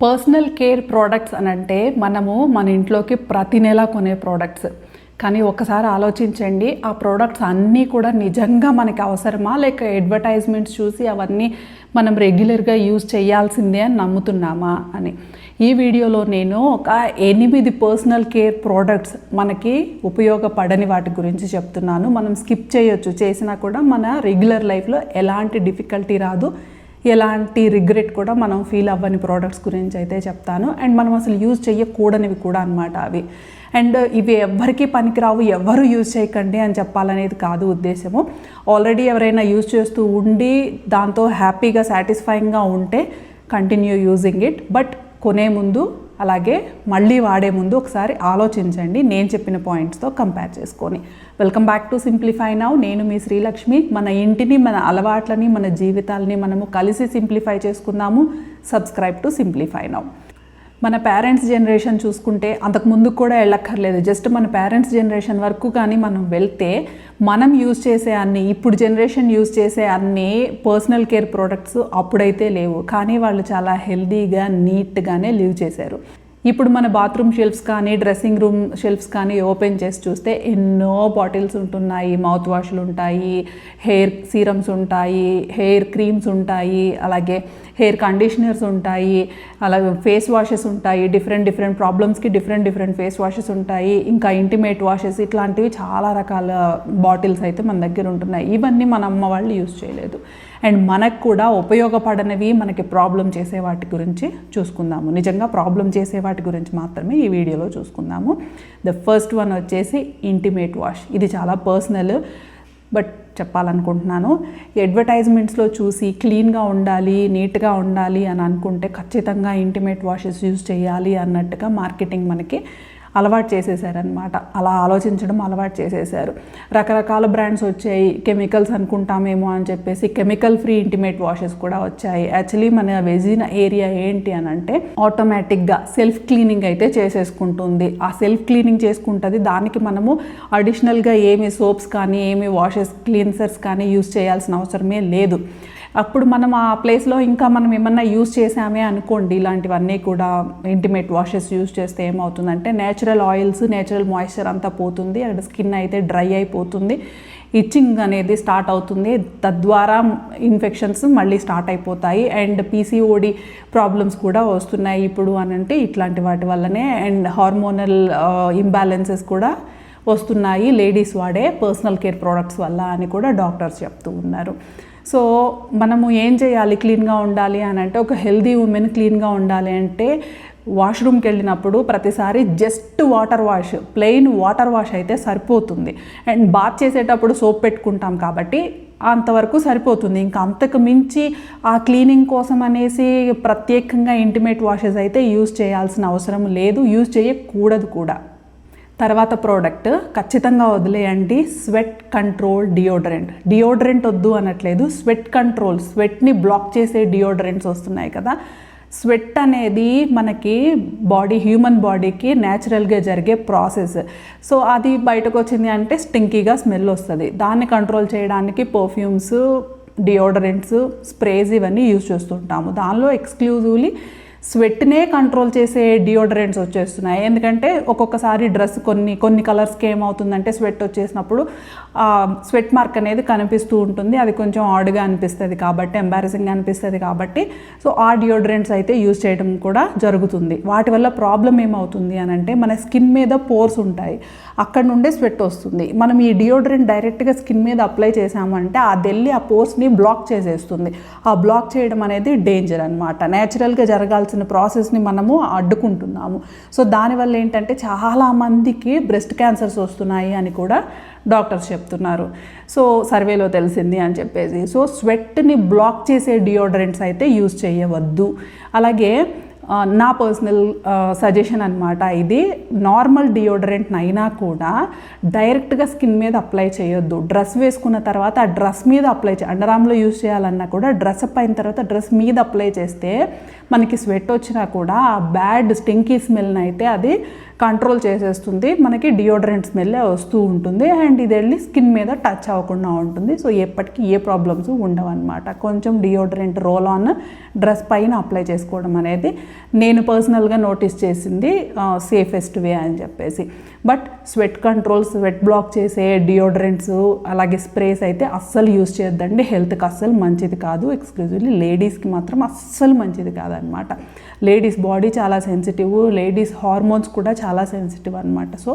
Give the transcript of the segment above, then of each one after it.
Personal care products అని అంటే మనము మన ఇంట్లోకి ప్రతి నెల కొనే ప్రోడక్ట్స్. కానీ ఒకసారి ఆలోచించండి, ఆ ప్రోడక్ట్స్ అన్నీ కూడా నిజంగా మనకి అవసరమా, లేక అడ్వర్టైజ్మెంట్స్ చూసి అవన్నీ మనం రెగ్యులర్గా యూజ్ చేయాల్సిందే అని నమ్ముతున్నామా అని. ఈ వీడియోలో నేను ఒక 8 పర్సనల్ కేర్ ప్రోడక్ట్స్ మనకి ఉపయోగపడని వాటి గురించి చెప్తున్నాను. మనం స్కిప్ చేయొచ్చు, చేసినా కూడా మన రెగ్యులర్ లైఫ్లో ఎలాంటి డిఫికల్టీ రాదు, ఎలాంటి రిగ్రెట్ కూడా మనం ఫీల్ అవ్వని ప్రోడక్ట్స్ గురించి అయితే చెప్తాను. అండ్ మనం అసలు యూజ్ చేయకూడనివి కూడా అనమాట అవి. అండ్ ఇవి ఎవ్వరికీ పనికిరావు, ఎవరు యూజ్ చేయకండి అని చెప్పాలనేది కాదు ఉద్దేశము. ఆల్రెడీ ఎవరైనా యూజ్ చేస్తూ ఉండి దాంతో హ్యాపీగా సాటిస్ఫైయింగ్గా ఉంటే కంటిన్యూ యూజింగ్ ఇట్. బట్ కొనే ముందు అలాగే మళ్ళీ వాడే ముందు ఒకసారి ఆలోచించండి, నేను చెప్పిన పాయింట్స్తో కంపేర్ చేసుకొని. Welcome back to simplify now. నేను మీ శ్రీలక్ష్మి. మన ఇంటిని, మన అలవాట్లని, మన జీవితాలని మనము కలిసి సింప్లిఫై చేసుకుందాము. Subscribe to simplify now. మన పేరెంట్స్ జనరేషన్ చూసుకుంటే అంతకు ముందు కూడా వెళ్ళక్కర్లేదు, జస్ట్ మన పేరెంట్స్ జనరేషన్ వరకు కానీ మనం వెళ్తే మనం యూజ్ చేసే అన్ని, ఇప్పుడు జనరేషన్ యూజ్ చేసే అన్ని పర్సనల్ కేర్ ప్రోడక్ట్స్ అప్పుడైతే లేవు. కానీ వాళ్ళు చాలా హెల్దీగా, నీట్గానే లివ్ చేశారు. ఇప్పుడు మన బాత్రూమ్ షెల్ఫ్స్ కానీ, డ్రెస్సింగ్ రూమ్ షెల్ఫ్స్ కానీ ఓపెన్ చేసి చూస్తే ఎన్నో బాటిల్స్ ఉంటున్నాయి, మౌత్ వాష్లు ఉంటాయి, హెయిర్ సీరమ్స్ ఉంటాయి, హెయిర్ క్రీమ్స్ ఉంటాయి, అలాగే హెయిర్ కండిషనర్స్ ఉంటాయి, అలాగే ఫేస్ వాషెస్ ఉంటాయి. డిఫరెంట్ ప్రాబ్లమ్స్కి డిఫరెంట్ ఫేస్ వాషెస్ ఉంటాయి. ఇంకా ఇంటిమేట్ వాషెస్, ఇట్లాంటివి చాలా రకాల బాటిల్స్ అయితే మన దగ్గర ఉంటున్నాయి. ఇవన్నీ మన అమ్మ వాళ్ళు యూజ్ చేయలేదు. అండ్ మనకు కూడా ఉపయోగపడనివి, మనకి ప్రాబ్లం చేసే వాటి గురించి చూసుకుందాము. నిజంగా ప్రాబ్లం చేసే వాటి గురించి మాత్రమే ఈ వీడియోలో చూసుకుందాము. ద ఫస్ట్ వన్ వచ్చేసి ఇంటిమేట్ వాష్. ఇది చాలా పర్సనల్, బట్ చెప్పాలనుకుంటున్నాను. అడ్వర్టైజ్మెంట్స్లో చూసి క్లీన్గా ఉండాలి, నీట్గా ఉండాలి అని అనుకుంటే ఖచ్చితంగా ఇంటిమేట్ వాషెస్ యూజ్ చేయాలి అన్నట్టుగా మార్కెటింగ్ మనకి అలవాటు చేసేసారనమాట. అలా ఆలోచించడం అలవాటు చేసేసారు. రకరకాల బ్రాండ్స్ వచ్చాయి. కెమికల్స్ అనుకుంటామేమో అని చెప్పేసి కెమికల్ ఫ్రీ ఇంటిమేట్ వాషెస్ కూడా వచ్చాయి. యాక్చువల్లీ మన వెజిన ఏరియా ఏంటి అని అంటే ఆటోమేటిక్గా సెల్ఫ్ క్లీనింగ్ అయితే చేసేసుకుంటుంది. ఆ సెల్ఫ్ క్లీనింగ్ చేసుకుంటుంది. దానికి మనము అడిషనల్గా ఏమి సోప్స్ కానీ, ఏమి వాషెస్, క్లీన్సర్స్ కానీ యూజ్ చేయాల్సిన అవసరమే లేదు. అప్పుడు మనం ఆ ప్లేస్లో ఇంకా మనం ఏమన్నా యూజ్ చేసామే అనుకోండి, ఇలాంటివన్నీ కూడా ఇంటిమేట్ వాషెస్ యూజ్ చేస్తే ఏమవుతుందంటే నేచురల్ ఆయిల్స్, నేచురల్ మాయిశ్చర్ అంతా పోతుంది. అక్కడ స్కిన్ అయితే డ్రై అయిపోతుంది, ఇచ్చింగ్ అనేది స్టార్ట్ అవుతుంది. తద్వారా ఇన్ఫెక్షన్స్ మళ్ళీ స్టార్ట్ అయిపోతాయి. అండ్ పీసీఓడి ప్రాబ్లమ్స్ కూడా వస్తున్నాయి ఇప్పుడు అని అంటే ఇట్లాంటి వాటి వల్లనే. అండ్ హార్మోనల్ ఇంబ్యాలెన్సెస్ కూడా వస్తున్నాయి లేడీస్ వాడే పర్సనల్ కేర్ ప్రోడక్ట్స్ వల్ల అని కూడా డాక్టర్స్ చెప్తూ ఉన్నారు. సో మనము ఏం చేయాలి క్లీన్గా ఉండాలి అని అంటే, ఒక హెల్దీ ఉమెన్ క్లీన్గా ఉండాలి అంటే వాష్రూమ్కి వెళ్ళినప్పుడు ప్రతిసారి just water wash, plain water wash అయితే సరిపోతుంది. అండ్ బాత్ చేసేటప్పుడు సోప్ పెట్టుకుంటాం కాబట్టి అంతవరకు సరిపోతుంది. ఇంకా అంతకు మించి ఆ క్లీనింగ్ కోసం అనేసి ప్రత్యేకంగా ఇంటిమేట్ వాషెస్ అయితే యూజ్ చేయాల్సిన అవసరం లేదు, యూజ్ చేయకూడదు కూడా. తర్వాత ప్రోడక్ట్ ఖచ్చితంగా వదిలేయండి, స్వెట్ కంట్రోల్ డియోడరెంట్. డియోడరెంట్ వద్దు అనట్లేదు, స్వెట్ కంట్రోల్, స్వెట్ని బ్లాక్ చేసే డియోడరెంట్స్ వస్తున్నాయి కదా. స్వెట్ అనేది మనకి హ్యూమన్ బాడీకి న్యాచురల్గా జరిగే ప్రాసెస్. సో అది బయటకు వచ్చింది అంటే స్టింకీగా స్మెల్ వస్తుంది. దాన్ని కంట్రోల్ చేయడానికి పర్ఫ్యూమ్స్, డియోడరెంట్స్, స్ప్రేస్ ఇవన్నీ యూజ్ చేస్తుంటాము. దానిలో ఎక్స్క్లూజివ్లీ స్వెట్నే కంట్రోల్ చేసే డియోడరెంట్స్ వచ్చేస్తున్నాయి. ఎందుకంటే ఒక్కొక్కసారి డ్రెస్ కొన్ని కలర్స్కి ఏమవుతుందంటే స్వెట్ వచ్చేసినప్పుడు స్వెట్ మార్క్ అనేది కనిపిస్తూ ఉంటుంది. అది కొంచెం ఆడ్గా అనిపిస్తుంది కాబట్టి, ఎంబారసింగ్గా అనిపిస్తుంది కాబట్టి సో ఆ డియోడరెంట్స్ అయితే యూజ్ చేయడం కూడా జరుగుతుంది. వాటి వల్ల ప్రాబ్లం ఏమవుతుంది అని అంటే, మన స్కిన్ మీద పోర్స్ ఉంటాయి, అక్కడ నుండే స్వెట్ వస్తుంది. మనం ఈ డియోడరెంట్ డైరెక్ట్గా స్కిన్ మీద అప్లై చేసామంటే అది వెళ్ళి ఆ పోర్స్ని బ్లాక్ చేసేస్తుంది. ఆ బ్లాక్ చేయడం అనేది డేంజర్ అనమాట. న్యాచురల్గా జరగాల్సిన ప్రాసెస్ని మనము అడ్డుకుంటున్నాము. సో దానివల్ల ఏంటంటే చాలామందికి బ్రెస్ట్ క్యాన్సర్స్ వస్తున్నాయి అని కూడా డాక్టర్స్ చెప్తున్నారు. సో సర్వేలో తెలిసింది అని చెప్పేసి. సో స్వెట్ని బ్లాక్ చేసే డియోడరెంట్స్ అయితే యూజ్ చేయవద్దు. అలాగే నా పర్సనల్ సజెషన్ అనమాట ఇది, నార్మల్ డియోడరెంట్ అయినా కూడా డైరెక్ట్గా స్కిన్ మీద అప్లై చేయొద్దు. డ్రెస్ వేసుకున్న తర్వాత ఆ డ్రెస్ మీద అప్లై అండర్ ఆర్మ్లో యూజ్ చేయాలన్నా కూడా డ్రెస్ అప్ అయిన తర్వాత డ్రెస్ మీద అప్లై చేస్తే మనకి స్వెట్ వచ్చినా కూడా ఆ బ్యాడ్ స్టింకీ స్మెల్ని అయితే అది కంట్రోల్ చేసేస్తుంది, మనకి డియోడ్రెంట్ స్మెల్లే వస్తూ ఉంటుంది అండ్ ఇది వెళ్ళి స్కిన్ మీద టచ్ అవ్వకుండా ఉంటుంది. సో ఎప్పటికీ ఏ ప్రాబ్లమ్స్ ఉండవు అనమాట. కొంచెం డియోడ్రెంట్ రోల్ ఆన్ డ్రెస్ పైన అప్లై చేసుకోవడం అనేది నేను పర్సనల్గా నోటీస్ చేసింది సేఫెస్ట్ వే అని చెప్పేసి. But sweat control, sweat block చేసే డియోడ్రెంట్స్ అలాగే స్ప్రేస్ అయితే అస్సలు యూజ్ చేయొద్దండి. హెల్త్కి అస్సలు మంచిది కాదు. ఎక్స్క్లూజివ్లీ లేడీస్కి మాత్రం అస్సలు మంచిది కాదనమాట. లేడీస్ బాడీ చాలా సెన్సిటివ్, లేడీస్ హార్మోన్స్ కూడా చాలా సెన్సిటివ్ అనమాట. సో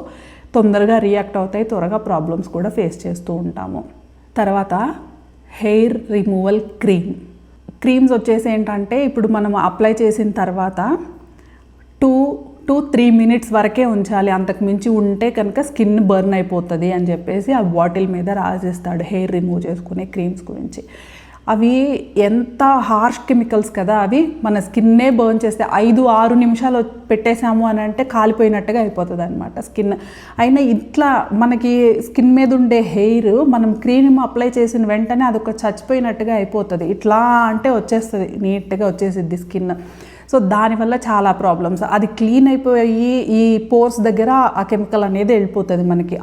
తొందరగా రియాక్ట్ అవుతాయి, త్వరగా ప్రాబ్లమ్స్ కూడా ఫేస్ చేస్తూ ఉంటాము. తర్వాత హెయిర్ రిమూవల్ క్రీమ్స్ వచ్చేసి ఏంటంటే ఇప్పుడు మనం అప్లై చేసిన తర్వాత 2-3 మినిట్స్ వరకే ఉంచాలి, అంతకు మించి ఉంటే కనుక స్కిన్ బర్న్ అయిపోతుంది అని చెప్పేసి ఆ బాటిల్ మీద రాసేస్తాడు హెయిర్ రిమూవ్ చేసుకునే క్రీమ్స్ గురించి. అవి ఎంత హార్ష్ కెమికల్స్ కదా, అవి మన స్కిన్నే బర్న్ చేస్తే 5-6 నిమిషాలు పెట్టేసాము అని అంటే కాలిపోయినట్టుగా అయిపోతుంది అనమాట స్కిన్. అయినా ఇట్లా మనకి స్కిన్ మీద ఉండే హెయిర్ మనం క్రీమ్ అప్లై చేసిన వెంటనే అదొక చచ్చిపోయినట్టుగా అయిపోతుంది. ఇట్లా అంటే వచ్చేస్తుంది, నీట్గా వచ్చేసిద్ది స్కిన్. సో దానివల్ల చాలా ప్రాబ్లమ్స్. అది క్లీన్ అయిపోయి ఈ పోర్స్ దగ్గర ఆ కెమికల్ అనేది వెళ్ళిపోతుంది మనకి.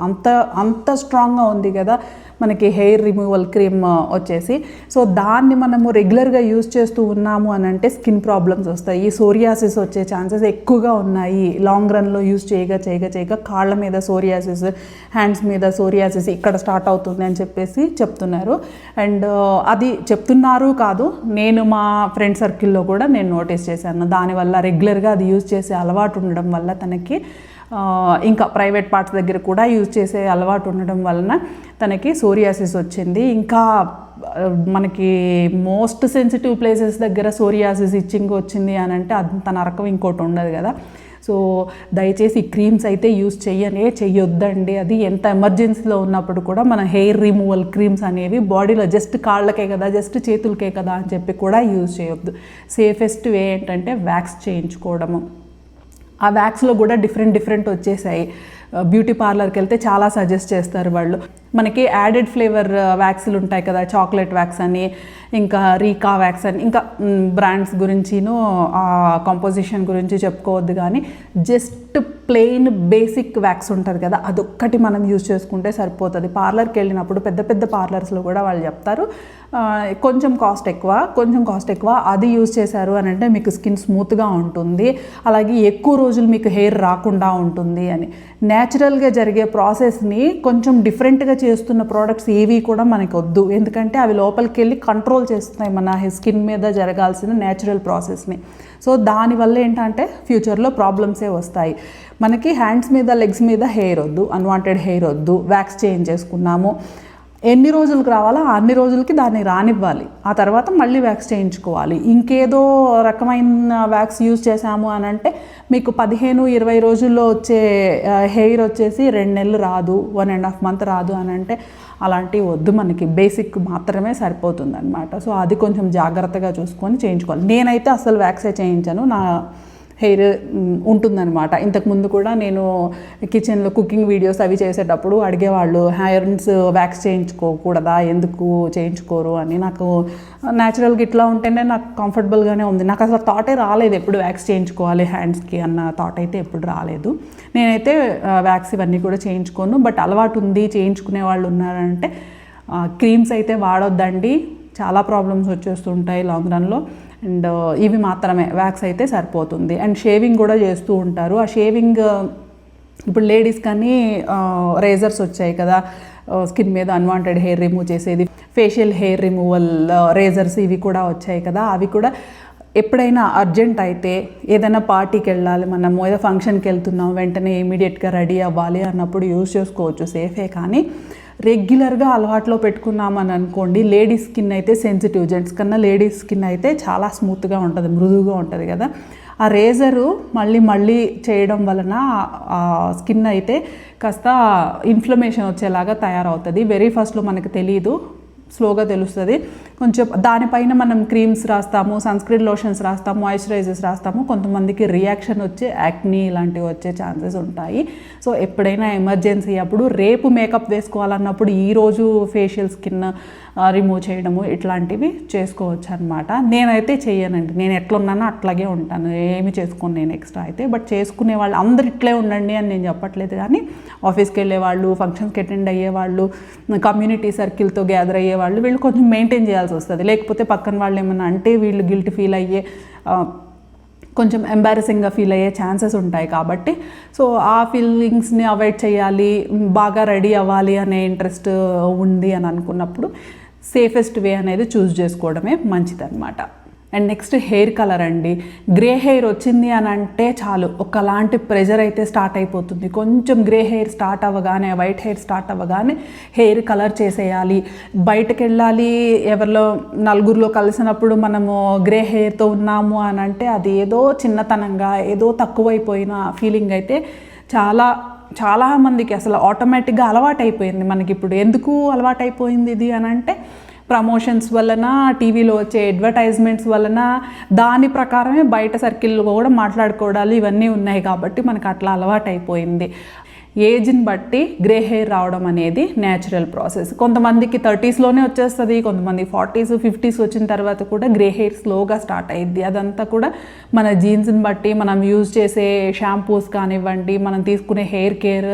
అంత స్ట్రాంగ్గా ఉంది కదా మనకి హెయిర్ రిమూవల్ క్రీమ్ వచ్చేసి. సో దాన్ని మనము రెగ్యులర్గా యూజ్ చేస్తూ ఉన్నాము అని అంటే స్కిన్ ప్రాబ్లమ్స్ వస్తాయి, ఈ సోరియాసిస్ వచ్చే ఛాన్సెస్ ఎక్కువగా ఉన్నాయి. లాంగ్ రన్లో యూజ్ చేయగా కాళ్ళ మీద సోరియాసిస్, హ్యాండ్స్ మీద సోరియాసిస్ ఇక్కడ స్టార్ట్ అవుతుంది అని చెప్పేసి చెప్తున్నారు. అండ్ అది చెప్తున్నారు కాదు, నేను మా ఫ్రెండ్ సర్కిల్లో కూడా నేను నోటీస్ చేశాను. దానివల్ల రెగ్యులర్గా అది యూజ్ చేసే అలవాటు ఉండడం వల్ల తనకి, ఇంకా ప్రైవేట్ పార్ట్స్ దగ్గర కూడా యూజ్ చేసే అలవాటు ఉండడం వలన తనకి సోరియాసిస్ వచ్చింది. ఇంకా మనకి మోస్ట్ సెన్సిటివ్ ప్లేసెస్ దగ్గర సోరియాసిస్ ఇచ్చింగ్ వచ్చింది అని అంటే అంత నరకం ఇంకోటి ఉండదు కదా. సో దయచేసి క్రీమ్స్ అయితే యూజ్ చెయ్యొద్దండి. అది ఎంత ఎమర్జెన్సీలో ఉన్నప్పుడు కూడా మన హెయిర్ రిమూవల్ క్రీమ్స్ అనేవి బాడీలో జస్ట్ కాళ్ళకే కదా, జస్ట్ చేతులకే కదా అని చెప్పి కూడా యూజ్ చేయొద్దు. సేఫెస్ట్ వే ఏంటంటే వ్యాక్స్ చేయించుకోవడము. ఆ వ్యాక్స్లో కూడా డిఫరెంట్ వచ్చేసాయి. బ్యూటీ పార్లర్కి వెళ్తే చాలా సజెస్ట్ చేస్తారు వాళ్ళు. మనకి యాడెడ్ ఫ్లేవర్ వ్యాక్స్లు ఉంటాయి కదా, చాక్లెట్ వ్యాక్స్ అని, ఇంకా రీకా వ్యాక్స్ అని, ఇంకా బ్రాండ్స్ గురించిను ఆ కాంపోజిషన్ గురించి చెప్పుకోవద్దు, కానీ జస్ట్ ప్లెయిన్ బేసిక్ వ్యాక్స్ ఉంటుంది కదా, అదొక్కటి మనం యూజ్ చేసుకుంటే సరిపోతుంది. పార్లర్కి వెళ్ళినప్పుడు పెద్ద పార్లర్స్లో కూడా వాళ్ళు చెప్తారు కొంచెం కాస్ట్ ఎక్కువ అది యూజ్ చేశారు అని అంటే మీకు స్కిన్ స్మూత్గా ఉంటుంది, అలాగే ఎక్కువ రోజులు మీకు హెయిర్ రాకుండా ఉంటుంది అని. న్యాచురల్గా జరిగే ప్రాసెస్ని కొంచెం డిఫరెంట్గా చేస్తున్న ప్రోడక్ట్స్ ఏవి కూడా మనకి వద్దు, ఎందుకంటే అవి లోపలికి వెళ్ళి కంట్రోల్ చేస్తున్నాయి మన స్కిన్ మీద జరగాల్సిన న్యాచురల్ ప్రాసెస్ని. సో దానివల్ల ఏంటంటే ఫ్యూచర్లో ప్రాబ్లమ్సే వస్తాయి. మనకి హ్యాండ్స్ మీద, లెగ్స్ మీద హెయిర్ వద్దు, అన్వాంటెడ్ హెయిర్ వద్దు, వ్యాక్స్ చేంజ్ చేసుకున్నాము, ఎన్ని రోజులకు రావాలో అన్ని రోజులకి దాన్ని రానివ్వాలి, ఆ తర్వాత మళ్ళీ వ్యాక్స్ చేయించుకోవాలి. ఇంకేదో రకమైన వ్యాక్స్ యూజ్ చేసాము అని అంటే మీకు 15-20 రోజుల్లో వచ్చే హెయిర్ వచ్చేసి 2 నెలలు రాదు, 1.5 మంత్ రాదు అని అంటే అలాంటివి వద్దు, మనకి బేసిక్ మాత్రమే సరిపోతుంది అనమాట. సో అది కొంచెం జాగ్రత్తగా చూసుకొని చేయించుకోవాలి. నేనైతే అసలు వ్యాక్సే చేయించాను, నా హెయిర్ ఉంటుందన్నమాట. ఇంతకుముందు కూడా నేను కిచెన్లో కుకింగ్ వీడియోస్ అవి చేసేటప్పుడు అడిగేవాళ్ళు హ్యాండ్స్ వ్యాక్స్ చేయించుకోకూడదా, ఎందుకు చేయించుకోరు అని. నాకు న్యాచురల్గా ఇట్లా ఉంటేనే నాకు కంఫర్టబుల్గానే ఉంది. నాకు అసలు థాటే రాలేదు ఎప్పుడు వ్యాక్స్ చేయించుకోవాలి హ్యాండ్స్కి అన్న థాట్ అయితే ఎప్పుడు రాలేదు. నేనైతే వ్యాక్స్ ఇవన్నీ కూడా చేయించుకోను. బట్ అలవాటు ఉంది, చేయించుకునే వాళ్ళు ఉన్నారంటే క్రీమ్స్ అయితే వాడొద్దండి, చాలా ప్రాబ్లమ్స్ వచ్చేస్తుంటాయి లాంగ్ రన్లో. అండ్ ఇవి మాత్రమే వ్యాక్స్ అయితే సరిపోతుంది. అండ్ షేవింగ్ కూడా చేస్తూ ఉంటారు. ఆ షేవింగ్ ఇప్పుడు లేడీస్ కానీ రేజర్స్ వచ్చాయి కదా, స్కిన్ మీద అన్వాంటెడ్ హెయిర్ రిమూవ్ చేసేది, ఫేషియల్ హెయిర్ రిమూవల్ రేజర్స్ ఇవి కూడా వచ్చాయి కదా, అవి కూడా ఎప్పుడైనా అర్జెంట్ అయితే ఏదైనా పార్టీకి వెళ్ళాలి, మనము ఏదో ఫంక్షన్కి వెళ్తున్నాం, వెంటనే ఇమీడియట్గా రెడీ అవ్వాలి అన్నప్పుడు యూజ్ చేసుకోవచ్చు, సేఫే. కానీ రెగ్యులర్గా అలవాట్లో పెట్టుకున్నామని అనుకోండి, లేడీస్ స్కిన్ అయితే సెన్సిటివ్, జెంట్స్ కన్నా లేడీస్ స్కిన్ అయితే చాలా స్మూత్గా ఉంటుంది, మృదువుగా ఉంటుంది కదా. ఆ రేజరు మళ్ళీ చేయడం వలన ఆ స్కిన్ అయితే కాస్త ఇన్ఫ్లమేషన్ వచ్చేలాగా తయారవుతుంది. వెరీ ఫస్ట్లో మనకు తెలియదు, స్లోగా తెలుస్తుంది. కొంచెం దానిపైన మనం క్రీమ్స్ రాస్తాము, సన్స్క్రీన్ లోషన్స్ రాస్తాము, మాయిశ్చరైజర్స్ రాస్తాము, కొంతమందికి రియాక్షన్ వచ్చే యాక్నీ ఇలాంటివి వచ్చే ఛాన్సెస్ ఉంటాయి. సో ఎప్పుడైనా ఎమర్జెన్సీ అప్పుడు రేపు మేకప్ వేసుకోవాలన్నప్పుడు ఈరోజు ఫేషియల్ స్కిన్ రిమూవ్ చేయడము ఇట్లాంటివి చేసుకోవచ్చు అనమాట. నేనైతే చేయనండి, నేను ఎట్లున్నానో అట్లాగే ఉంటాను, ఏమి చేసుకోను నేను ఎక్స్ట్రా అయితే. బట్ చేసుకునే వాళ్ళు అందరు ఇట్లే ఉండండి అని నేను చెప్పట్లేదు, కానీ ఆఫీస్కి వెళ్ళే వాళ్ళు, ఫంక్షన్స్కి అటెండ్ అయ్యేవాళ్ళు, కమ్యూనిటీ సర్కిల్తో గ్యాదర్ అయ్యేవాళ్ళు, వీళ్ళు కొంచెం మెయింటైన్ చేయాల్సి వస్తుంది. లేకపోతే పక్కన వాళ్ళు ఏమన్నా అంటే వీళ్ళు గిల్ట్ ఫీల్ అయ్యే, కొంచెం ఎంబారసింగ్గా ఫీల్ అయ్యే ఛాన్సెస్ ఉంటాయి. కాబట్టి సో ఆ ఫీలింగ్స్ని అవాయిడ్ చేయాలి, బాగా రెడీ అవ్వాలి అనే ఇంట్రెస్ట్ ఉంది అని అనుకున్నప్పుడు సేఫెస్ట్ వే అనేది చూస్ చేసుకోవడమే మంచిదన్నమాట. అండ్ నెక్స్ట్ హెయిర్ కలర్ అండి. గ్రే హెయిర్ వచ్చింది అని అంటే చాలు ఒకలాంటి ప్రెషర్ అయితే స్టార్ట్ అయిపోతుంది. కొంచెం గ్రే హెయిర్ స్టార్ట్ అవ్వగానే, వైట్ హెయిర్ స్టార్ట్ అవ్వగానే హెయిర్ కలర్ చేసేయాలి, బయటకు వెళ్ళాలి, ఎవరిలో నలుగురిలో కలిసినప్పుడు మనము గ్రే హెయిర్తో ఉన్నాము అని అంటే అది ఏదో చిన్నతనంగా, ఏదో తక్కువైపోయిన ఫీలింగ్ అయితే చాలా మందికి అసలు ఆటోమేటిక్గా అలవాటైపోయింది. మనకి ఇప్పుడు ఎందుకు అలవాటైపోయింది ఇది అని అంటే ప్రమోషన్స్ వలన, టీవీలో వచ్చే అడ్వర్టైజ్మెంట్స్ వలన, దాని ప్రకారమే బయట సర్కిల్లో కూడా మాట్లాడుకోవడాలు ఇవన్నీ ఉన్నాయి కాబట్టి మనకు అట్లా అలవాటు అయిపోయింది. ఏజ్ని బట్టి గ్రే హెయిర్ రావడం అనేది న్యాచురల్ ప్రాసెస్. కొంతమందికి 30స్లోనే వచ్చేస్తుంది, కొంతమంది 40s 50s వచ్చిన తర్వాత కూడా గ్రే హెయిర్ స్లోగా స్టార్ట్ అయ్యిద్ది. అదంతా కూడా మన జీన్స్ని బట్టి, మనం యూజ్ చేసే షాంపూస్ కానివ్వండి, మనం తీసుకునే హెయిర్ కేర్,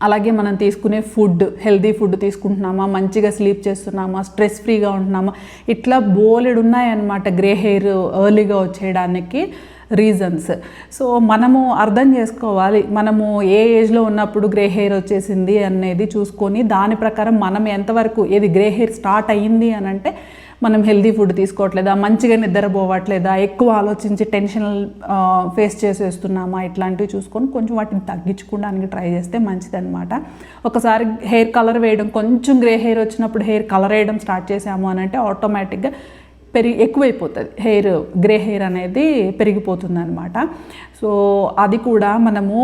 అలాగే మనం తీసుకునే ఫుడ్, హెల్దీ ఫుడ్ తీసుకుంటున్నామా, మంచిగా స్లీప్ చేస్తున్నామా, స్ట్రెస్ ఫ్రీగా ఉంటున్నామా, ఇట్లా బోలెడు ఉన్నాయన్నమాట గ్రే హెయిర్ ఎర్లీగా వచ్చేయడానికి రీజన్స్. సో మనము అర్థం చేసుకోవాలి, మనము ఏ ఏజ్లో ఉన్నప్పుడు గ్రే హెయిర్ వచ్చేసింది అనేది చూసుకొని దాని ప్రకారం మనం ఎంతవరకు, ఏది గ్రే హెయిర్ స్టార్ట్ అయ్యింది అని అంటే మనం హెల్దీ ఫుడ్ తీసుకోవట్లేదా, మంచిగా నిద్రపోవట్లేదా, ఎక్కువ ఆలోచించి టెన్షన్ ఫేస్ చేసేస్తున్నామా, ఇట్లాంటివి చూసుకొని కొంచెం వాటిని తగ్గించుకోవడానికి ట్రై చేస్తే మంచిదన్నమాట. ఒకసారి హెయిర్ కలర్ వేయడం, కొంచెం గ్రే హెయిర్ వచ్చినప్పుడు హెయిర్ కలర్ వేయడం స్టార్ట్ చేసాము అని అంటే ఆటోమేటిక్గా ఎక్కువైపోతుంది, హెయిర్ గ్రే హెయిర్ అనేది పెరిగిపోతుంది అనమాట. సో అది కూడా మనము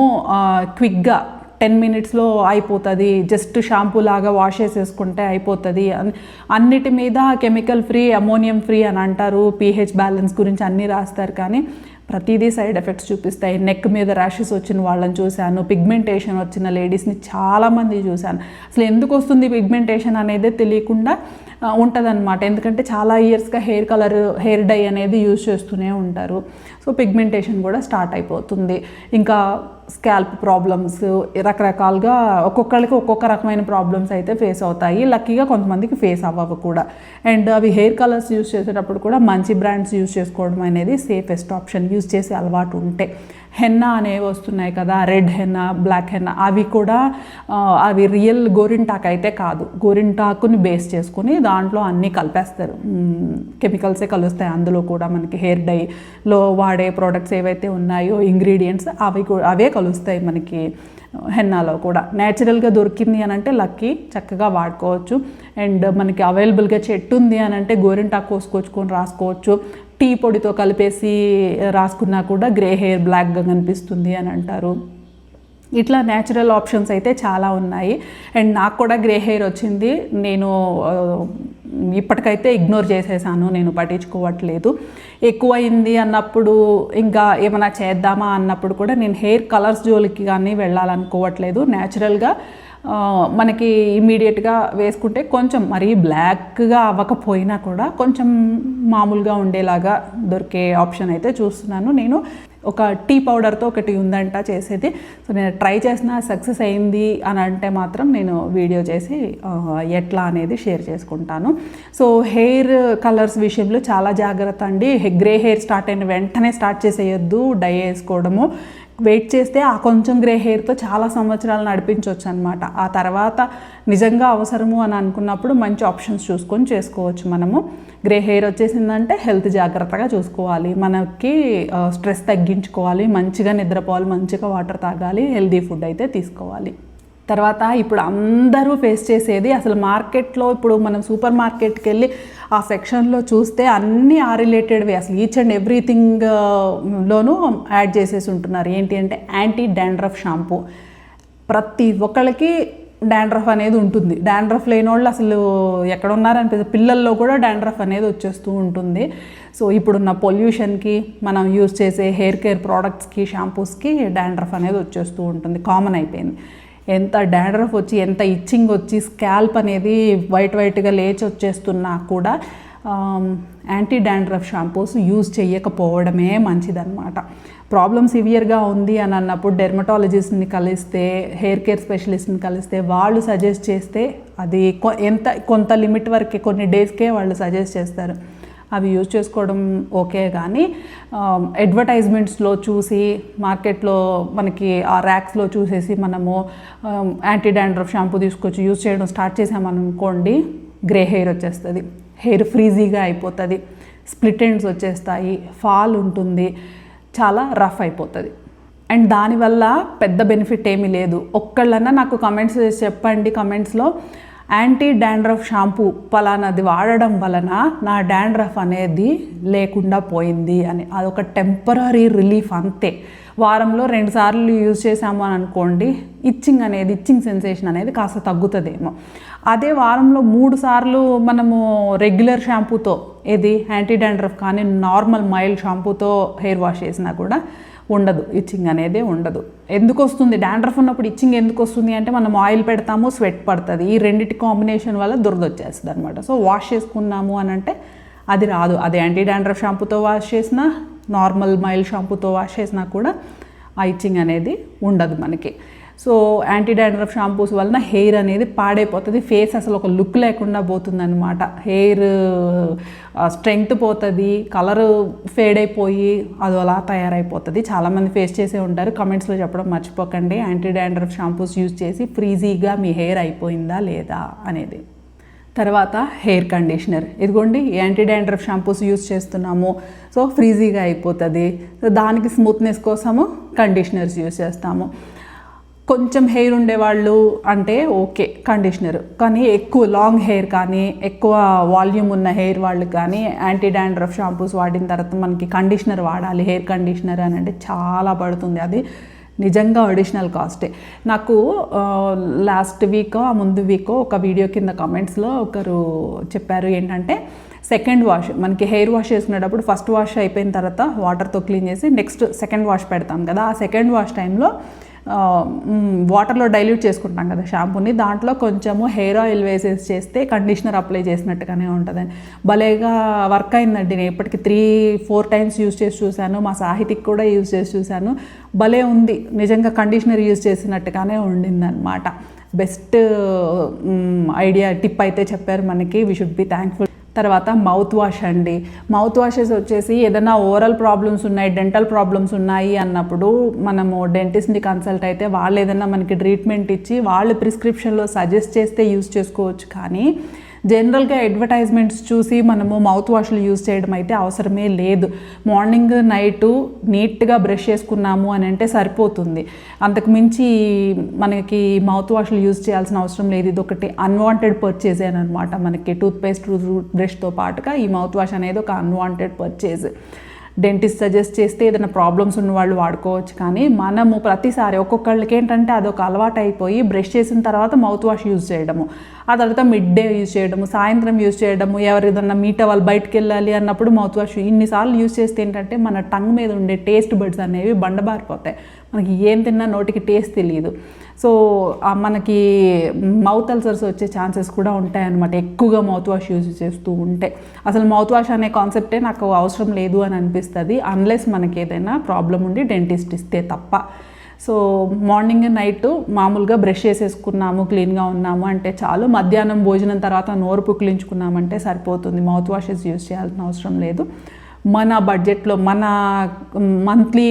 క్విక్గా 10 minutesలో అయిపోతుంది, జస్ట్ షాంపూ లాగా వాష్ చేసేసుకుంటే అయిపోతుంది. అన్నిటి మీద కెమికల్ ఫ్రీ, అమోనియం ఫ్రీ అని అంటారు, pH బ్యాలెన్స్ గురించి అన్నీ రాస్తారు, కానీ ప్రతిదీ సైడ్ ఎఫెక్ట్స్ చూపిస్తాయి. నెక్ మీద ర్యాషెస్ వచ్చిన వాళ్ళని చూశాను, పిగ్మెంటేషన్ వచ్చిన లేడీస్ని చాలామంది చూశాను. అసలు ఎందుకు వస్తుంది పిగ్మెంటేషన్ అనేది తెలియకుండా ఉంటుందన్నమాట. ఎందుకంటే చాలా ఇయర్స్గా హెయిర్ కలర్, హెయిర్ డై అనేది యూజ్ చేస్తూనే ఉంటారు. సో పిగ్మెంటేషన్ కూడా స్టార్ట్ అయిపోతుంది. ఇంకా స్కాల్ప్ ప్రాబ్లమ్స్, రకరకాలుగా ఒక్కొక్కరికి ఒక్కొక్క రకమైన ప్రాబ్లమ్స్ అయితే ఫేస్ అవుతాయి. లక్కీగా కొంతమందికి ఫేస్ అవ్వవు కూడా. అండ్ అవి హెయిర్ కలర్స్ యూజ్ చేసేటప్పుడు కూడా మంచి బ్రాండ్స్ యూజ్ చేసుకోవడం అనేది సేఫెస్ట్ ఆప్షన్, యూజ్ చేసే అలవాటు ఉంటే. హెన్నా అనేవి వస్తున్నాయి కదా, రెడ్ హెన్నా, బ్లాక్ హెన్నా, అవి కూడా అవి రియల్ గోరింటాకు అయితే కాదు, గోరింటాకుని బేస్ చేసుకుని దాంట్లో అన్నీ కలిపేస్తారు, కెమికల్సే కలుస్తాయి అందులో కూడా. మనకి హెయిర్ డైలో వాడే ప్రోడక్ట్స్ ఏవైతే ఉన్నాయో ఇంగ్రీడియంట్స్ అవే కలుస్తాయి మనకి హెన్నాలో కూడా. న్యాచురల్గా దొరికింది అని అంటే లక్కీ, చక్కగా వాడుకోవచ్చు. అండ్ మనకి అవైలబుల్గా చెట్టు ఉంది అని అంటే గోరింటాకు కోసుకొచ్చుకొని రాసుకోవచ్చు. టీ పొడితో కలిపేసి రాసుకున్నా కూడా గ్రే హెయిర్ బ్లాక్గా కనిపిస్తుంది అని అంటారు. ఇట్లా న్యాచురల్ ఆప్షన్స్ అయితే చాలా ఉన్నాయి. అండ్ నాకు కూడా గ్రే హెయిర్ వచ్చింది, నేను ఇప్పటికైతే ఇగ్నోర్ చేసేసాను, నేను పట్టించుకోవట్లేదు. ఎక్కువైంది అన్నప్పుడు ఇంకా ఏమైనా చేద్దామా అన్నప్పుడు కూడా నేను హెయిర్ కలర్స్ జోలికి కానీ వెళ్ళాలనుకోవట్లేదు. న్యాచురల్గా మనకి ఇమీడియట్గా వేసుకుంటే కొంచెం మరీ బ్లాక్గా అవ్వకపోయినా కూడా కొంచెం మామూలుగా ఉండేలాగా దొరికే ఆప్షన్ అయితే చూస్తున్నాను. నేను ఒక టీ పౌడర్తో ఒకటి ఉందంట చేసేది, సో నేను ట్రై చేసిన సక్సెస్ అయింది అని అంటే మాత్రం నేను వీడియో చేసి ఎట్లా అనేది షేర్ చేసుకుంటాను. సో హెయిర్ కలర్స్ విషయంలో చాలా జాగ్రత్త అండి. గ్రే హెయిర్ స్టార్ట్ అయిన వెంటనే స్టార్ట్ చేసేయొద్దు డై వేసుకోవడము. వెయిట్ చేస్తే ఆ కొంచెం గ్రే హెయిర్తో చాలా సంవత్సరాలు నడిపించవచ్చు అనమాట. ఆ తర్వాత నిజంగా అవసరము అని అనుకున్నప్పుడు మంచి ఆప్షన్స్ చూసుకొని చేసుకోవచ్చు. మనము గ్రే హెయిర్ వచ్చేసిందంటే హెల్త్ జాగ్రత్తగా చూసుకోవాలి, మనకి స్ట్రెస్ తగ్గించుకోవాలి, మంచిగా నిద్రపోవాలి, మంచిగా వాటర్ తాగాలి, హెల్దీ ఫుడ్ అయితే తీసుకోవాలి. తర్వాత ఇప్పుడు అందరూ ఫేస్ చేసేది, అసలు మార్కెట్లో ఇప్పుడు మనం సూపర్ మార్కెట్కి వెళ్ళి ఆ సెక్షన్లో చూస్తే అన్నీ ఆ రిలేటెడ్వి, అసలు ఈచ్ అండ్ ఎవ్రీథింగ్లోనూ యాడ్ చేసేసి ఉంటున్నారు. ఏంటి అంటే యాంటీ డాండ్రఫ్ షాంపూ. ప్రతి ఒక్కళ్ళకి డాండ్రఫ్ అనేది ఉంటుంది. డాండ్రఫ్ లేని వాళ్ళు అసలు ఎక్కడ ఉన్నారనిపిస్తుంది. పిల్లల్లో కూడా డాండ్రఫ్ అనేది వచ్చేస్తూ ఉంటుంది. సో ఇప్పుడున్న పొల్యూషన్కి, మనం యూజ్ చేసే హెయిర్ కేర్ ప్రోడక్ట్స్కి, షాంపూస్కి డాండ్రఫ్ అనేది వచ్చేస్తూ ఉంటుంది, కామన్ అయిపోయింది. ఎంత డాండ్రఫ్ వచ్చి ఎంత ఇచ్చింగ్ వచ్చి స్కాల్ప్ అనేది వైట్గా లేచి వచ్చేస్తున్నా కూడా యాంటీ డాండ్రఫ్ షాంపూస్ యూజ్ చేయకపోవడమే మంచిదన్నమాట. ప్రాబ్లం సివియర్గా ఉంది అని అన్నప్పుడు డెర్మటాలజిస్ట్ని కలిస్తే, హెయిర్ కేర్ స్పెషలిస్ట్ని కలిస్తే వాళ్ళు సజెస్ట్ చేస్తే అది కొంత లిమిట్ వరకే, కొన్ని డేస్కే వాళ్ళు సజెస్ట్ చేస్తారు. అవి యూజ్ చేసుకోవడం ఓకే, కానీ అడ్వర్టైజ్మెంట్స్లో చూసి మార్కెట్లో మనకి ఆ ర్యాక్స్లో చూసేసి మనము యాంటీ డాండ్రఫ్ షాంపూ తీసుకొచ్చి యూజ్ చేయడం స్టార్ట్ చేసామనుకోండి, గ్రే హెయిర్ వచ్చేస్తుంది, హెయిర్ ఫ్రీజీగా అయిపోతుంది, స్ప్లిట్ ఎండ్స్ వచ్చేస్తాయి, ఫాల్ ఉంటుంది, చాలా రఫ్ అయిపోతుంది. అండ్ దానివల్ల పెద్ద బెనిఫిట్ ఏమీ లేదు. ఒక్కళ్ళన్నా నాకు కమెంట్స్ చెప్పండి, కమెంట్స్లో యాంటీ డాండ్రఫ్ షాంపూ పలానాది వాడడం వలన నా డాండ్రఫ్ అనేది లేకుండా పోయింది అని. అదొక టెంపరీ రిలీఫ్ అంతే. వారంలో 2 సార్లు యూజ్ చేసాము అని అనుకోండి, ఇచ్చింగ్ సెన్సేషన్ అనేది కాస్త తగ్గుతుందేమో. అదే వారంలో 3 సార్లు మనము రెగ్యులర్ షాంపూతో, ఏది యాంటీ డాండ్రఫ్ కానీ నార్మల్ మైల్డ్ షాంపూతో హెయిర్ వాష్ చేసినా కూడా ఉండదు, ఇచ్చింగ్ అనేది ఉండదు. ఎందుకు వస్తుంది డాండ్రఫ్ ఉన్నప్పుడు ఇచ్చింగ్ ఎందుకు వస్తుంది అంటే, మనం ఆయిల్ పెడతాము, స్వెట్ పడుతుంది, ఈ రెండింటి కాంబినేషన్ వల్ల దురద వచ్చేస్తుంది అనమాట. సో వాష్ చేసుకున్నాము అని అంటే అది రాదు. అది యాంటీ డాండ్రఫ్ షాంపూతో వాష్ చేసినా, నార్మల్ మైల్డ్ షాంపూతో వాష్ చేసినా కూడా ఆ ఇచ్చింగ్ అనేది ఉండదు మనకి. సో యాంటీ డాండ్రఫ్ షాంపూస్ వలన హెయిర్ అనేది పాడైపోతుంది, ఫేస్ అసలు ఒక లుక్ లేకుండా పోతుంది అనమాట. హెయిర్ స్ట్రెంగ్త్ పోతుంది, కలర్ ఫేడ్ అయిపోయి అది అలా తయారైపోతుంది. చాలామంది ఫేస్ చేసే ఉంటారు, కమెంట్స్లో చెప్పడం మర్చిపోకండి. యాంటీ డాండ్రఫ్ షాంపూస్ యూజ్ చేసి ఫ్రీజీగా మీ హెయిర్ అయిపోయిందా లేదా అనేది. తర్వాత హెయిర్ కండిషనర్, ఇదిగోండి యాంటీ డాండ్రఫ్ షాంపూస్ యూజ్ చేస్తున్నాము, సో ఫ్రీజీగా అయిపోతుంది. సో దానికి స్మూత్నెస్ కోసము కండిషనర్స్ యూజ్ చేస్తాము. కొంచెం హెయిర్ ఉండేవాళ్ళు అంటే ఓకే కండిషనర్, కానీ ఎక్కువ లాంగ్ హెయిర్ కానీ ఎక్కువ వాల్యూమ్ ఉన్న హెయిర్ వాళ్ళు కానీ యాంటీ డాండ్రఫ్ షాంపూస్ వాడిన తర్వాత మనకి కండిషనర్ వాడాలి, హెయిర్ కండిషనర్ అని అంటే చాలా పడుతుంది. అది నిజంగా అడిషనల్ కాస్టే. నాకు లాస్ట్ వీకో ముందు వీకో ఒక వీడియో కింద కమెంట్స్లో ఒకరు చెప్పారు ఏంటంటే, సెకండ్ వాష్ మనకి హెయిర్ వాష్ చేసుకునేటప్పుడు ఫస్ట్ వాష్ అయిపోయిన తర్వాత వాటర్తో క్లీన్ చేసి నెక్స్ట్ సెకండ్ వాష్ పెడతాం కదా, ఆ సెకండ్ వాష్ టైంలో వాటర్లో డైల్యూట్ చేసుకుంటాం కదా షాంపూని, దాంట్లో కొంచెము హెయిర్ ఆయిల్ వేసేసి చేస్తే కండిషనర్ అప్లై చేసినట్టుగానే ఉంటుందని. భలేగా వర్క్ అయిందండి. నేను ఇప్పటికి 3-4 టైమ్స్ యూజ్ చేసి చూశాను, మా సాహితికి కూడా యూజ్ చేసి చూశాను. భలే ఉంది, నిజంగా కండిషనర్ యూజ్ చేసినట్టుగానే ఉండిందనమాట. బెస్ట్ ఐడియా, టిప్ అయితే చెప్పారు మనకి. We should be thankful. తర్వాత మౌత్ వాష్ అండి. మౌత్ వాషెస్ వచ్చేసి ఏదైనా ఓరల్ ప్రాబ్లమ్స్ ఉన్నాయి, డెంటల్ ప్రాబ్లమ్స్ ఉన్నాయి అన్నప్పుడు మనము డెంటిస్ట్ని కన్సల్ట్ అయితే వాళ్ళు ఏదైనా మనకి ట్రీట్మెంట్ ఇచ్చి వాళ్ళు ప్రిస్క్రిప్షన్లో సజెస్ట్ చేస్తే యూజ్ చేసుకోవచ్చు. కానీ జనరల్గా అడ్వర్టైజ్మెంట్స్ చూసి మనము మౌత్ వాష్లు యూజ్ చేయడం అయితే అవసరమే లేదు. మార్నింగ్ నైటు నీట్గా బ్రష్ చేసుకున్నాము అని అంటే సరిపోతుంది. అంతకు మించి మనకి మౌత్ వాష్లు యూజ్ చేయాల్సిన అవసరం లేదు. ఇది ఒకటి అన్వాంటెడ్ పర్చేజ్ అనమాట. మనకి టూత్పేస్ట్, బ్రష్తో పాటుగా ఈ మౌత్ వాష్ అనేది ఒక అన్వాంటెడ్ పర్చేజ్. డెంటిస్ట్ సజెస్ట్ చేస్తే ఏదైనా ప్రాబ్లమ్స్ ఉన్న వాళ్ళు వాడుకోవచ్చు, కానీ మనము ప్రతిసారి ఒక్కొక్కళ్ళకి ఏంటంటే అదొక అలవాటు అయిపోయి బ్రష్ చేసిన తర్వాత మౌత్ వాష్ యూజ్ చేయడము, ఆ తర్వాత మిడ్ డే యూజ్ చేయడము, సాయంత్రం యూజ్ చేయడము, ఎవరిదన్నా మీట్ అవ్వాలి బయటకు వెళ్ళాలి అన్నప్పుడు మౌత్ వాష్ ఇన్నిసార్లు యూజ్ చేస్తే ఏంటంటే మన టంగ్ మీద ఉండే టేస్ట్ బడ్స్ అనేవి బండబారిపోతాయి. మనకి ఏం తిన్నా నోటికి టేస్ట్ తెలియదు. సో మనకి మౌత్ అల్సర్స్ వచ్చే ఛాన్సెస్ కూడా ఉంటాయన్నమాట ఎక్కువగా మౌత్ వాష్ యూజ్ చేస్తూ ఉంటే. అసలు మౌత్ వాష్ అనే కాన్సెప్టే నాకు అవసరం లేదు అని అనిపిస్తుంది, అన్లెస్ మనకి ఏదైనా ప్రాబ్లం ఉండి డెంటిస్ట్ ఇస్తే తప్ప. సో మార్నింగ్ నైట్ మామూలుగా బ్రష్ చేసేసుకున్నాము, క్లీన్గా ఉన్నాము అంటే చాలు. మధ్యాహ్నం భోజనం తర్వాత నోరు పుక్కిలించుకున్నామంటే సరిపోతుంది. మౌత్ వాషెస్ యూజ్ చేయాల్సిన అవసరం లేదు. మన బడ్జెట్లో మన మంత్లీ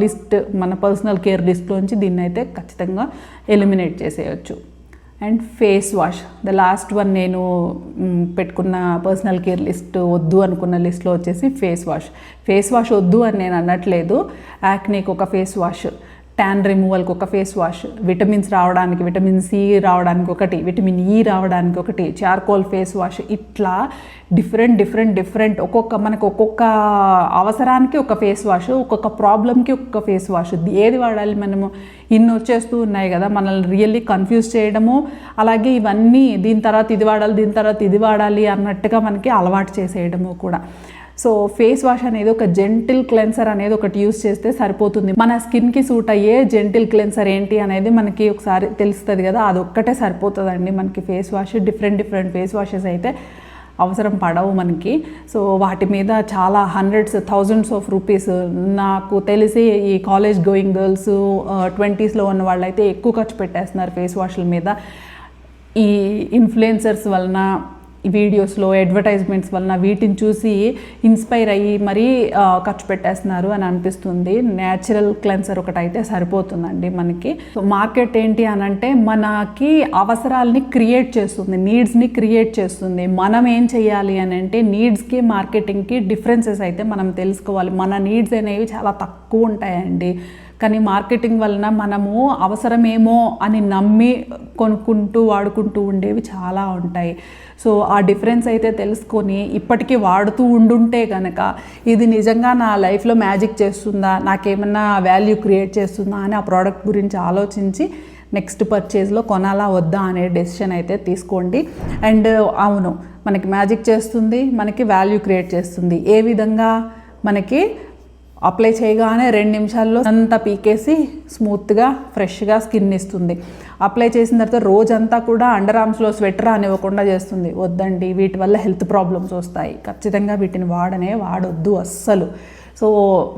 లిస్ట్, మన పర్సనల్ కేర్ లిస్ట్లోంచి దీన్ని అయితే ఖచ్చితంగా ఎలిమినేట్ చేసేయచ్చు. And face wash, the last one నేను పెట్టుకున్న పర్సనల్ కేర్ లిస్ట్ వద్దు అనుకున్న లిస్ట్లో వచ్చేసి ఫేస్ వాష్ వద్దు అని నేను అనట్లేదు. యాక్నేకి ఒక ఫేస్ వాష్, ట్యాన్ రిమూవల్కి ఒక ఫేస్ వాష్, విటమిన్స్ రావడానికి, విటమిన్ సి రావడానికి ఒకటి, విటమిన్ ఈ రావడానికి ఒకటి, చార్కోల్ ఫేస్ వాష్, ఇట్లా డిఫరెంట్ మనకు ఒక్కొక్క అవసరానికి ఒక ఫేస్ వాష్, ఒక్కొక్క ప్రాబ్లంకి ఒక్కొక్క ఫేస్ వాష్. ఏది వాడాలి మనము? ఇన్ని వచ్చేస్తూ ఉన్నాయి కదా, మనల్ని రియల్లీ కన్ఫ్యూజ్ చేయడము, అలాగే ఇవన్నీ దీని తర్వాత ఇది వాడాలి, దీని తర్వాత ఇది వాడాలి అన్నట్టుగా మనకి అలవాటు చేసేయడము కూడా. సో ఫేస్ వాష్ అనేది ఒక జెంటిల్ క్లెన్సర్ అనేది ఒకటి యూస్ చేస్తే సరిపోతుంది. మన స్కిన్కి సూట్ అయ్యే జెంటిల్ క్లెన్సర్ ఏంటి అనేది మనకి ఒకసారి తెలుస్తుంది కదా, అది ఒక్కటే సరిపోతుందండి మనకి face wash. Different face washes అయితే అవసరం పడవు మనకి. సో వాటి మీద చాలా హండ్రెడ్స్ థౌజండ్స్ ఆఫ్ రూపీస్, నాకు తెలిసి ఈ కాలేజ్ గోయింగ్ గర్ల్స్ 20s ఉన్న వాళ్ళైతే ఎక్కువ ఖర్చు పెట్టేస్తున్నారు ఫేస్ వాష్ల మీద. ఈ ఇన్ఫ్లుయెన్సర్స్ వలన, వీడియోస్లో అడ్వర్టైజ్మెంట్స్ వలన వీటిని చూసి ఇన్స్పైర్ అయ్యి మరీ ఖర్చు పెట్టేస్తున్నారు అని అనిపిస్తుంది. న్యాచురల్ క్లెన్సర్ ఒకటి అయితే సరిపోతుందండి మనకి. సో మార్కెట్ ఏంటి అని అంటే మనకి అవసరాలని క్రియేట్ చేస్తుంది, నీడ్స్ని క్రియేట్ చేస్తుంది. మనం ఏం చేయాలి అని అంటే నీడ్స్కి మార్కెటింగ్కి డిఫరెన్సెస్ అయితే మనం తెలుసుకోవాలి. మన నీడ్స్ అనేవి చాలా తక్కువ ఉంటాయండి, కానీ మార్కెటింగ్ వలన మనము అవసరమేమో అని నమ్మి కొనుక్కుంటూ వాడుకుంటూ ఉండేవి చాలా ఉంటాయి. సో ఆ డిఫరెన్స్ అయితే తెలుసుకొని ఇప్పటికీ వాడుతూ ఉండుంటే కనుక ఇది నిజంగా నా లైఫ్లో మ్యాజిక్ చేస్తుందా, నాకేమన్నా వాల్యూ క్రియేట్ చేస్తుందా అని ఆ ప్రోడక్ట్ గురించి ఆలోచించి నెక్స్ట్ పర్చేజ్లో కొనాలా వద్దా అనే డెసిషన్ అయితే తీసుకోండి. అండ్ అవును, మనకి మ్యాజిక్ చేస్తుంది, మనకి వాల్యూ క్రియేట్ చేస్తుంది. ఏ విధంగా? మనకి అప్లై చేయగానే 2 నిమిషాల్లో అంతా పీకేసి స్మూత్గా ఫ్రెష్గా స్కిన్ ఇస్తుంది. అప్లై చేసిన తర్వాత రోజంతా కూడా అండర్ ఆర్మ్స్లో స్వెటర్ అనివ్వకుండా చేస్తుంది. వద్దండి, వీటి వల్ల హెల్త్ ప్రాబ్లమ్స్ వస్తాయి. ఖచ్చితంగా వీటిని వాడొద్దు అస్సలు. సో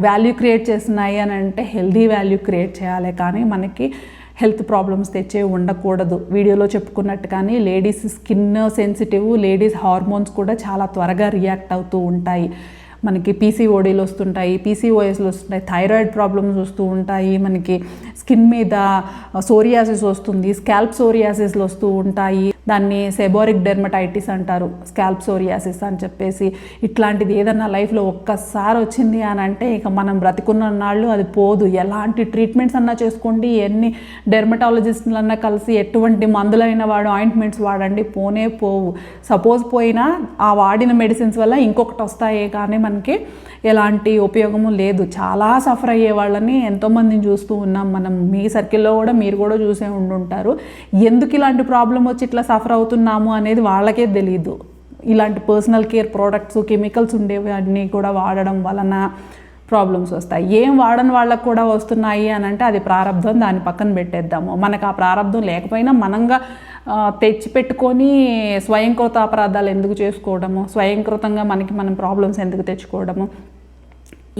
వాల్యూ క్రియేట్ చేస్తున్నాయి అని అంటే హెల్దీ వాల్యూ క్రియేట్ చేయాలి, కానీ మనకి హెల్త్ ప్రాబ్లమ్స్ తెచ్చే ఉండకూడదు. వీడియోలో చెప్పుకున్నట్టు కానీ ladies skin sensitive, ladies hormones కూడా చాలా త్వరగా రియాక్ట్ అవుతూ ఉంటాయి. మనకి పీసీఓడీలు వస్తుంటాయి, పీసీఓఎస్లు వస్తుంటాయి, థైరాయిడ్ ప్రాబ్లమ్స్ వస్తూ ఉంటాయి, మనకి స్కిన్ మీద సోరియాసిస్ వస్తుంది, స్కాల్ప్ సోరియాసిస్లు వస్తూ ఉంటాయి. దాన్ని సెబోరిక్ డెర్మటైటిస్ అంటారు, స్కాల్ప్ సోరియాసిస్ అని చెప్పేసి. ఇట్లాంటిది ఏదన్నా లైఫ్లో ఒక్కసారి వచ్చింది అని అంటే ఇక మనం బ్రతికున్న నాళ్ళు అది పోదు. ఎలాంటి ట్రీట్మెంట్స్ అన్నా చేసుకోండి, ఎన్ని డెర్మటాలజిస్టులన్నా కలిసి ఎటువంటి మందులైన ఆయింట్మెంట్స్ వాడండి, పోనే పోవు. సపోజ్ పోయినా ఆ వాడిన మెడిసిన్స్ వల్ల ఇంకొకటి వస్తాయే కానీ మనకి ఎలాంటి ఉపయోగము లేదు. చాలా సఫర్ అయ్యే వాళ్ళని ఎంతోమందిని చూస్తూ ఉన్నాం మనం. మీ సర్కిల్లో కూడా మీరు కూడా చూసే ఉండుంటారు. ఎందుకు ఇలాంటి ప్రాబ్లం వచ్చి ఇట్లా సఫర్ అవుతున్నాము అనేది వాళ్ళకే తెలియదు. ఇలాంటి పర్సనల్ కేర్ ప్రోడక్ట్స్, కెమికల్స్ ఉండేవి అన్నీ కూడా వాడడం వలన ప్రాబ్లమ్స్ వస్తాయి. ఏం వాడని వాళ్ళకు కూడా వస్తున్నాయి అని అంటే అది ప్రారంధం, దాన్ని పక్కన పెట్టేద్దాము. మనకు ఆ ప్రారంధం లేకపోయినా మనంగా తెచ్చిపెట్టుకొని స్వయంకృత అపరాధాలు ఎందుకు చేసుకోవడము, స్వయంకృతంగా మనం ప్రాబ్లమ్స్ ఎందుకు తెచ్చుకోవడము.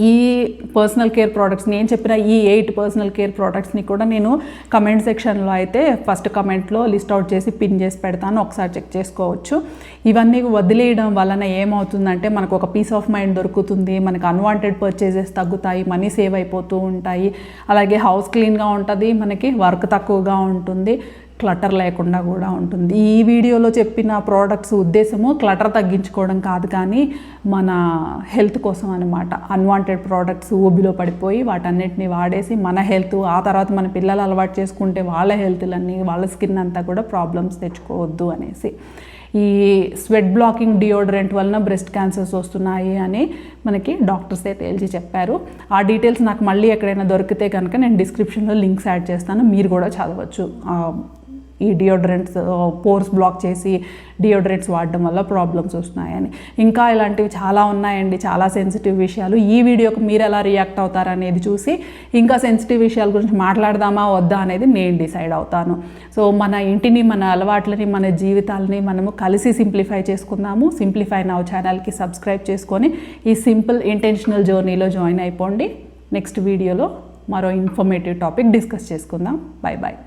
ఈ పర్సనల్ కేర్ ప్రోడక్ట్స్, నేను చెప్పిన ఈ 8 పర్సనల్ కేర్ ప్రోడక్ట్స్ని కూడా నేను కమెంట్ సెక్షన్లో అయితే ఫస్ట్ కమెంట్లో లిస్ట్ అవుట్ చేసి పిన్ చేసి పెడతాను, ఒకసారి చెక్ చేసుకోవచ్చు. ఇవన్నీ వదిలేయడం వలన ఏమవుతుందంటే మనకు ఒక పీస్ ఆఫ్ మైండ్ దొరుకుతుంది, మనకు అన్వాంటెడ్ పర్చేజెస్ తగ్గుతాయి, మనీ సేవ్ అయిపోతూ ఉంటాయి. అలాగే హౌస్ క్లీన్గా ఉంటుంది, మనకి వర్క్ తక్కువగా ఉంటుంది, క్లటర్ లేకుండా కూడా ఉంటుంది. ఈ వీడియోలో చెప్పిన ప్రోడక్ట్స్ ఉద్దేశము క్లటర్ తగ్గించుకోవడం కాదు, కానీ మన హెల్త్ కోసం అనమాట. అన్వాంటెడ్ ప్రోడక్ట్స్ ఊబిలో పడిపోయి వాటన్నిటిని వాడేసి మన హెల్త్, ఆ తర్వాత మన పిల్లలు అలవాటు చేసుకుంటే వాళ్ళ హెల్త్లన్నీ, వాళ్ళ స్కిన్ అంతా కూడా ప్రాబ్లమ్స్ తెచ్చుకోవద్దు అనేసి. ఈ స్వెట్ బ్లాకింగ్ డియోడరెంట్ వలన బ్రెస్ట్ క్యాన్సర్స్ వస్తున్నాయి అని మనకి డాక్టర్సే తేల్చి చెప్పారు. ఆ డీటెయిల్స్ నాకు మళ్ళీ ఎక్కడైనా దొరికితే కనుక నేను డిస్క్రిప్షన్లో లింక్స్ యాడ్ చేస్తాను, మీరు కూడా చదవచ్చు. ఈ డియోడరెంట్స్ పోర్స్ బ్లాక్ చేసి డియోడరెంట్స్ వాడడం వల్ల ప్రాబ్లమ్స్ వస్తున్నాయని. ఇంకా ఇలాంటివి చాలా ఉన్నాయండి, చాలా సెన్సిటివ్ విషయాలు. ఈ వీడియోకి మీరు ఎలా రియాక్ట్ అవుతారనేది చూసి ఇంకా సెన్సిటివ్ విషయాల గురించి మాట్లాడదామా వద్దా అనేది నేను డిసైడ్ అవుతాను. సో మన ఇంటిని, మన అలవాట్లని, మన జీవితాలని మనము కలిసి సింప్లిఫై చేసుకుందాము. సింప్లిఫై నౌ ఛానల్కి సబ్స్క్రైబ్ చేసుకొని ఈ సింపుల్ ఇంటెన్షనల్ జర్నీలో జాయిన్ అయిపోండి. నెక్స్ట్ వీడియోలో మరో ఇన్ఫర్మేటివ్ టాపిక్ డిస్కస్ చేసుకుందాం. Bye bye.